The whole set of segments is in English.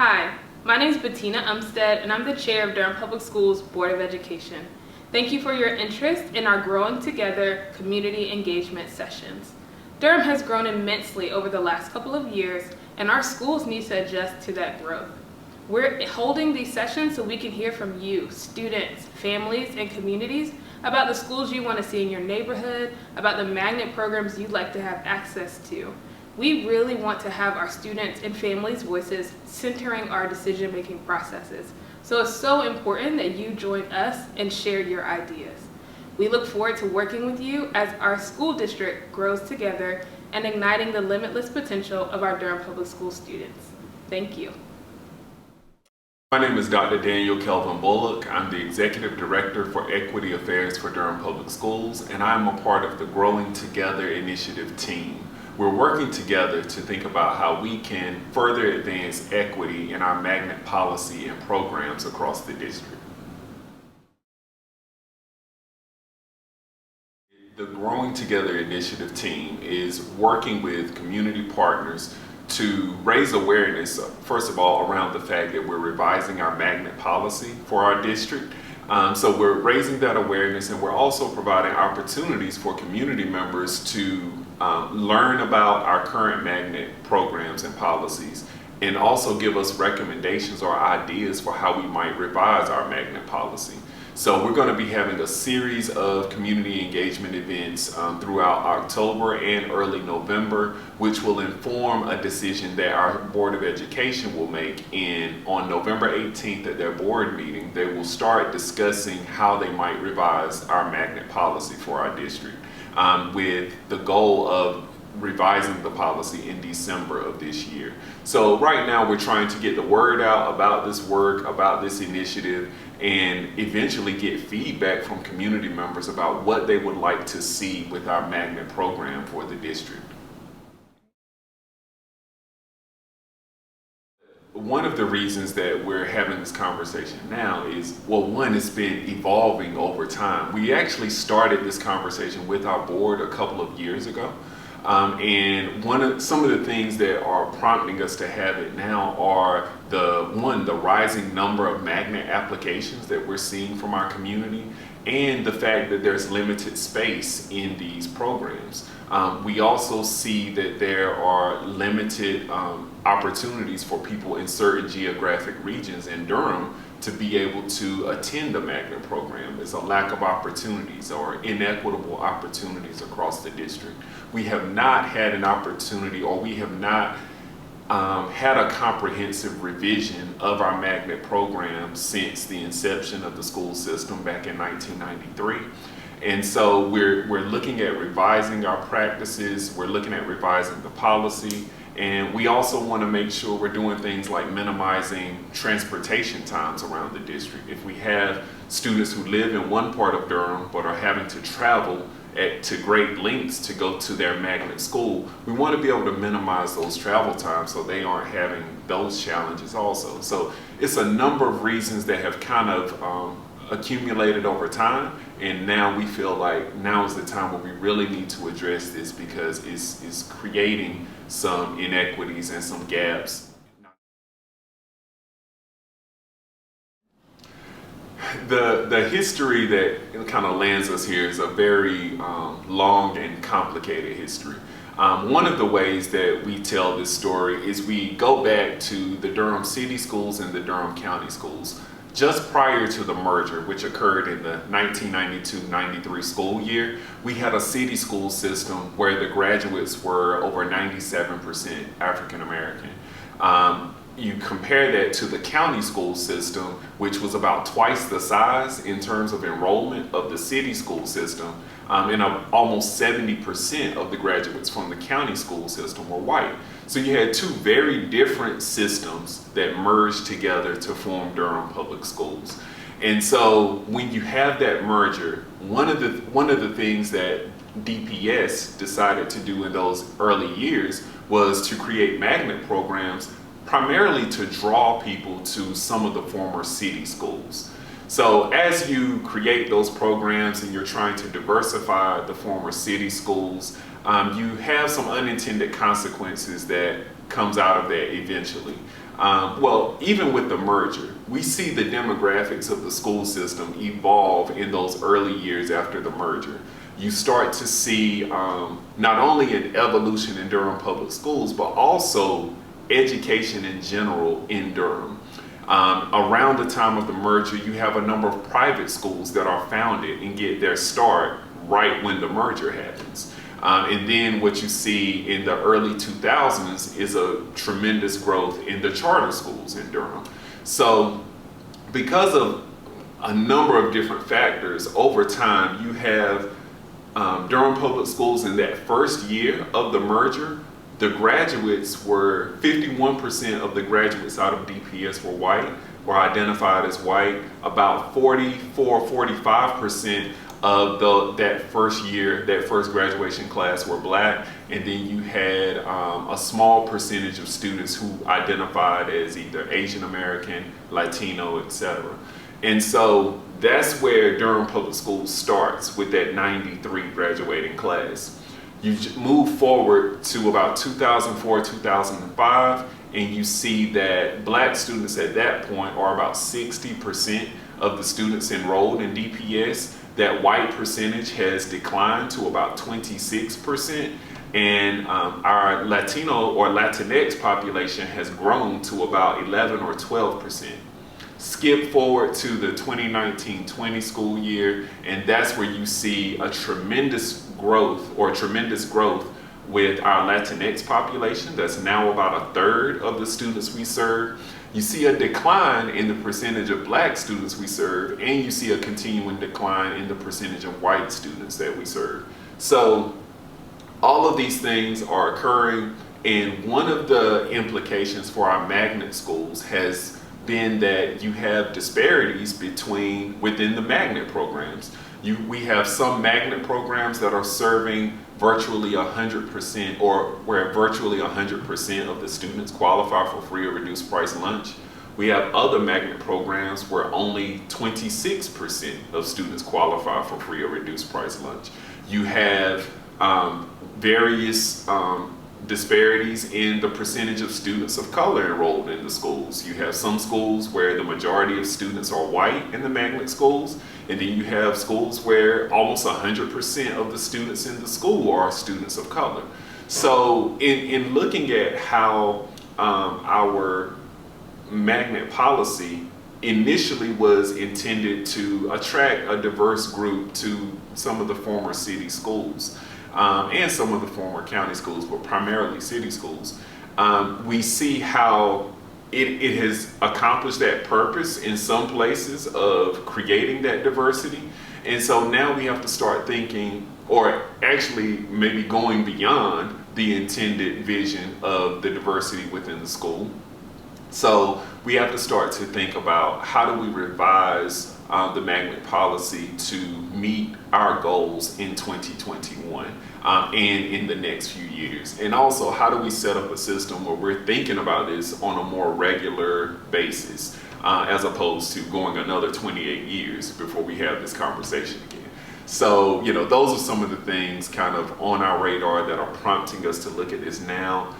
Hi, my name is Bettina Umstead and I'm the chair of Durham Public Schools Board of Education. Thank you for your interest in our Growing Together community engagement sessions. Durham has grown immensely over the last couple of years and our schools need to adjust to that growth. We're holding these sessions so we can hear from you, students, families, and communities about the schools you want to see in your neighborhood, about the magnet programs you'd like to have access to. We really want to have our students and families' voices centering our decision-making processes. So it's so important that you join us and share your ideas. We look forward to working with you as our school district grows together and igniting the limitless potential of our Durham Public School students. Thank you. My name is Dr. Daniel Kelvin Bullock. I'm the Executive Director for Equity Affairs for Durham Public Schools, and I'm a part of the Growing Together initiative team. We're working together to think about how we can further advance equity in our magnet policy and programs across the district. The Growing Together initiative team is working with community partners to raise awareness, first of all, around the fact that we're revising our magnet policy for our district. So we're raising that awareness, and we're also providing opportunities for community members to learn about our current magnet programs and policies, and also give us recommendations or ideas for how we might revise our magnet policy. So we're going to be having a series of community engagement events throughout October and early November, which will inform a decision that our Board of Education will make on November 18th at their board meeting. They will start discussing how they might revise our magnet policy for our district, with the goal of revising the policy in December of this year. So right now we're trying to get the word out about this work, about this initiative, and eventually get feedback from community members about what they would like to see with our magnet program for the district. One of the reasons that we're having this conversation now is, well, one, it's been evolving over time. We actually started this conversation with our board a couple of years ago. And some of the things that are prompting us to have it now are the rising number of magnet applications that we're seeing from our community, and the fact that there's limited space in these programs. We also see that there are limited opportunities for people in certain geographic regions in Durham to be able to attend the magnet program. There's a lack of opportunities or inequitable opportunities across the district. We have not had an opportunity, or we have not had a comprehensive revision of our magnet program since the inception of the school system back in 1993. And so we're looking at revising our practices, we're looking at revising the policy, and we also want to make sure we're doing things like minimizing transportation times around the district. If we have students who live in one part of Durham but are having to travel to great lengths to go to their magnet school, we want to be able to minimize those travel times so they aren't having those challenges also. So it's a number of reasons that have kind of accumulated over time, and now we feel like now is the time where we really need to address this, because it's creating some inequities and some gaps. The history that kind of lands us here is a very long and complicated history. One of the ways that we tell this story is we go back to the Durham City Schools and the Durham County Schools. Just prior to the merger, which occurred in the 1992-93 school year, we had a city school system where the graduates were over 97% African American. You compare that to the county school system, which was about twice the size in terms of enrollment of the city school system, and almost 70% of the graduates from the county school system were white. So you had two very different systems that merged together to form Durham Public Schools. And so when you have that merger, one of the things that DPS decided to do in those early years was to create magnet programs primarily to draw people to some of the former city schools. So as you create those programs and you're trying to diversify the former city schools, you have some unintended consequences that comes out of that eventually. Well, even with the merger, we see the demographics of the school system evolve in those early years after the merger. You start to see not only an evolution in Durham Public Schools, but also education in general in Durham. Around the time of the merger, you have a number of private schools that are founded and get their start right when the merger happens. And then what you see in the early 2000s is a tremendous growth in the charter schools in Durham. So because of a number of different factors, over time you have Durham Public Schools in that first year of the merger, the graduates were 51% of the graduates out of DPS were white, were identified as white. About 45% of that first year, that first graduation class were black. And then you had a small percentage of students who identified as either Asian American, Latino, etc. And so that's where Durham Public Schools starts with that 93 graduating class. You move forward to about 2004, 2005, and you see that black students at that point are about 60% of the students enrolled in DPS. That white percentage has declined to about 26%, and our Latino or Latinx population has grown to about 11 or 12%. Skip forward to the 2019-20 school year, and that's where you see a tremendous growth with our Latinx population. That's now about a third of the students we serve. You see a decline in the percentage of black students we serve, and you see a continuing decline in the percentage of white students that we serve. So all of these things are occurring, and one of the implications for our magnet schools has been that you have disparities within the magnet programs. We have some magnet programs that are serving virtually 100%, or where virtually 100% of the students qualify for free or reduced price lunch. We have other magnet programs where only 26% of students qualify for free or reduced price lunch. You have various disparities in the percentage of students of color enrolled in the schools. You have some schools where the majority of students are white in the magnet schools, and then you have schools where almost 100% of the students in the school are students of color. So in looking at how our magnet policy initially was intended to attract a diverse group to some of the former city schools, and some of the former county schools, but primarily city schools, we see how it has accomplished that purpose in some places of creating that diversity. And so now we have to start thinking, or actually maybe going beyond the intended vision of the diversity within the school. So we have to start to think about, how do we revise the magnet policy to meet our goals in 2021 and in the next few years? And also, how do we set up a system where we're thinking about this on a more regular basis, as opposed to going another 28 years before we have this conversation again? So, those are some of the things kind of on our radar that are prompting us to look at this now.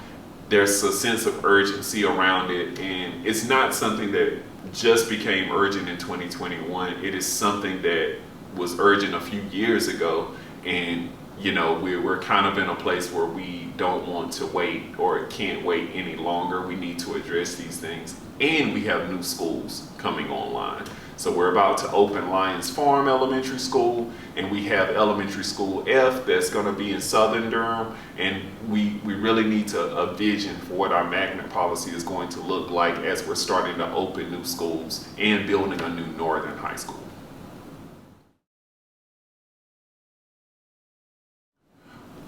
There's a sense of urgency around it, and it's not something that just became urgent in 2021. It is something that was urgent a few years ago, and we're kind of in a place where we don't want to wait, or can't wait any longer. We need to address these things, and we have new schools coming online. So we're about to open Lyons Farm Elementary School, and we have Elementary School F that's going to be in Southern Durham, and we really need a vision for what our magnet policy is going to look like as we're starting to open new schools and building a new Northern high school.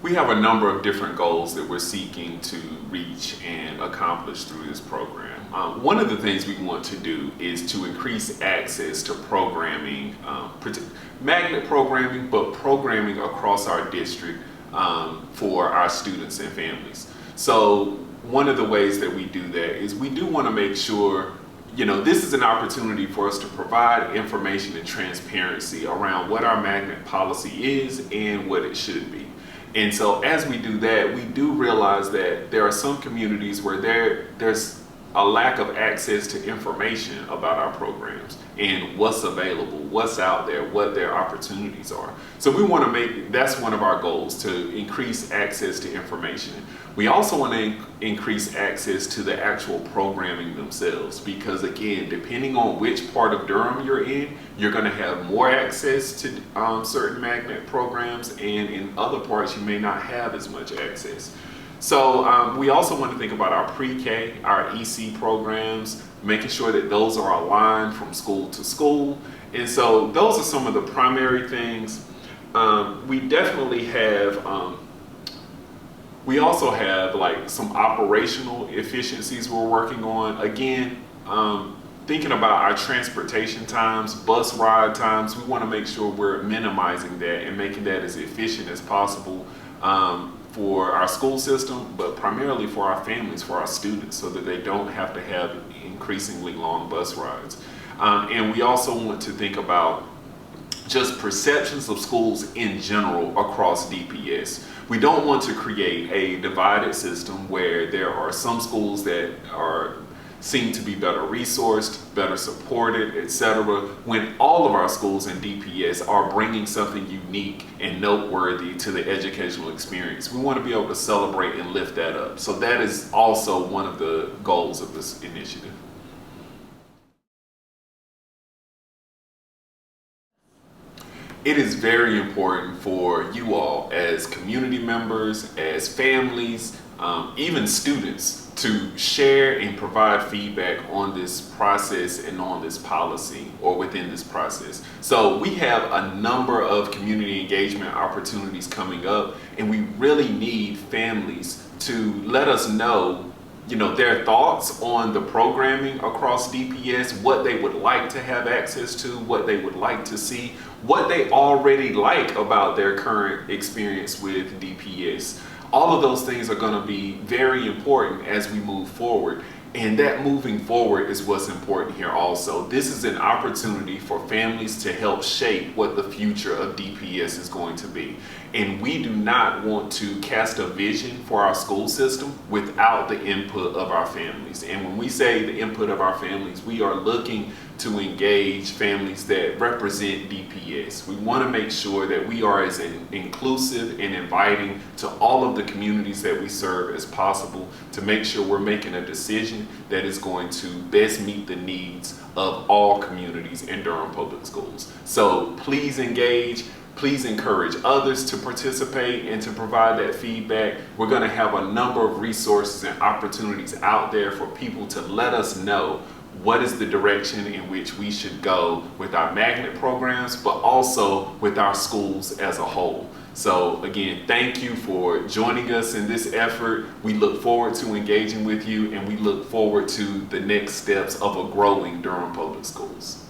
We have a number of different goals that we're seeking to reach and accomplish through this program. One of the things we want to do is to increase access to programming, magnet programming, but programming across our district for our students and families. So one of the ways that we do that is we do want to make sure, this is an opportunity for us to provide information and transparency around what our magnet policy is and what it should be. And so as we do that, we do realize that there are some communities where there's a lack of access to information about our programs and what's available, what's out there, what their opportunities are. So we want to make, that's one of our goals, to increase access to information. We also want to increase access to the actual programming themselves, because again, depending on which part of Durham you're in, you're going to have more access to certain magnet programs, and in other parts you may not have as much access. So we also want to think about our pre-K, our EC programs, making sure that those are aligned from school to school. And so those are some of the primary things. We definitely have, we also have like some operational efficiencies we're working on. Again, thinking about our transportation times, bus ride times, we want to make sure we're minimizing that and making that as efficient as possible for our school system, but primarily for our families, for our students, so that they don't have to have increasingly long bus rides. And we also want to think about just perceptions of schools in general across DPS. We don't want to create a divided system where there are some schools that seem to be better resourced, better supported, etc., when all of our schools in DPS are bringing something unique and noteworthy to the educational experience. We want to be able to celebrate and lift that up. So that is also one of the goals of this initiative. It is very important for you all as community members, as families, even students, to share and provide feedback on this process and on this policy, or within this process. So we have a number of community engagement opportunities coming up, and we really need families to let us know, their thoughts on the programming across DPS, what they would like to have access to, what they would like to see, what they already like about their current experience with DPS. All of those things are going to be very important as we move forward. And that moving forward is what's important here also. This is an opportunity for families to help shape what the future of DPS is going to be. And we do not want to cast a vision for our school system without the input of our families. And when we say the input of our families, we are looking to engage families that represent DPS. We want to make sure that we are as inclusive and inviting to all of the communities that we serve as possible, to make sure we're making a decision that is going to best meet the needs of all communities in Durham Public Schools. So please engage. Please encourage others to participate and to provide that feedback. We're going to have a number of resources and opportunities out there for people to let us know what is the direction in which we should go with our magnet programs, but also with our schools as a whole. So again, thank you for joining us in this effort. We look forward to engaging with you, and we look forward to the next steps of a growing Durham Public Schools.